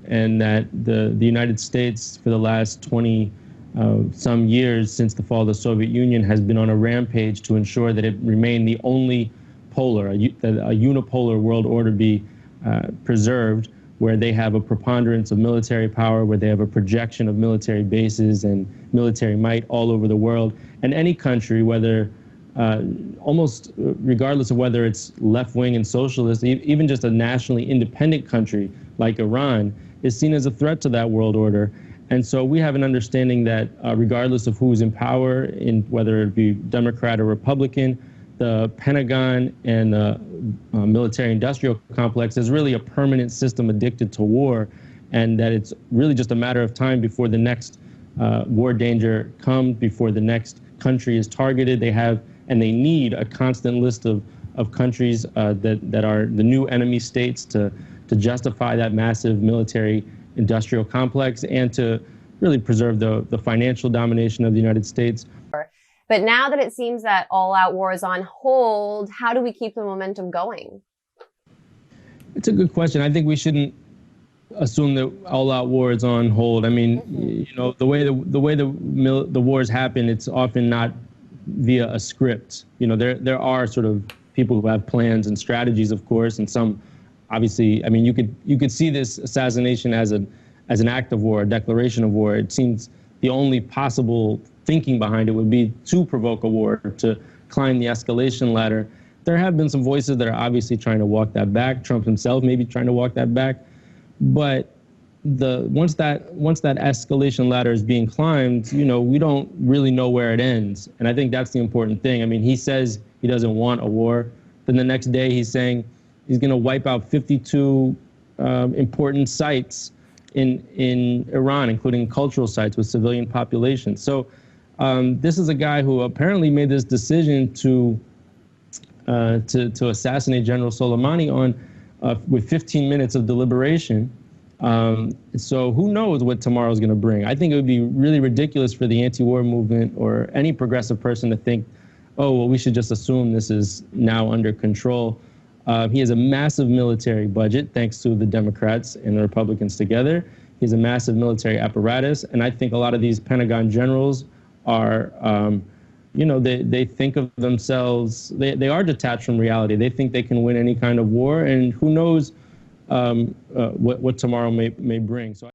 and that the United States, for the last 20 some years since the fall of the Soviet Union, has been on a rampage to ensure that it remain the only polar, that a unipolar world order be preserved, where they have a preponderance of military power, where they have a projection of military bases and military might all over the world. And any country, whether almost regardless of whether it's left-wing and socialist, even just a nationally independent country like Iran, is seen as a threat to that world order. And so we have an understanding that regardless of who's in power, in whether it be Democrat or Republican, the Pentagon and the military-industrial complex is really a permanent system addicted to war, and that it's really just a matter of time before the next war danger comes, before the next country is targeted. They have and they need a constant list of countries that are the new enemy states to justify that massive military-industrial complex and to really preserve the financial domination of the United States. But now that it seems that all-out war is on hold, how do we keep the momentum going? It's a good question. I think we shouldn't assume that all-out war is on hold. I mean, you know, the way the wars happen, it's often not via a script. You know, there are sort of people who have plans and strategies, of course, and some, obviously. I mean, you could see this assassination as an act of war, a declaration of war. It seems the only possible thinking behind it would be to provoke a war, to climb the escalation ladder. There have been some voices that are obviously trying to walk that back. Trump himself may be trying to walk that back. But once that escalation ladder is being climbed, you know, we don't really know where it ends. And I think that's the important thing. I mean, he says he doesn't want a war. Then the next day he's saying he's going to wipe out 52 important sites in Iran, including cultural sites with civilian populations. So this is a guy who apparently made this decision to assassinate General Soleimani with 15 minutes of deliberation. So who knows what tomorrow is going to bring? I think it would be really ridiculous for the anti-war movement or any progressive person to think, oh, well, we should just assume this is now under control. He has a massive military budget, thanks to the Democrats and the Republicans together. He has a massive military apparatus. And I think a lot of these Pentagon generals are, you know, they think of themselves, they are detached from reality. They think they can win any kind of war, and who knows what tomorrow may bring. So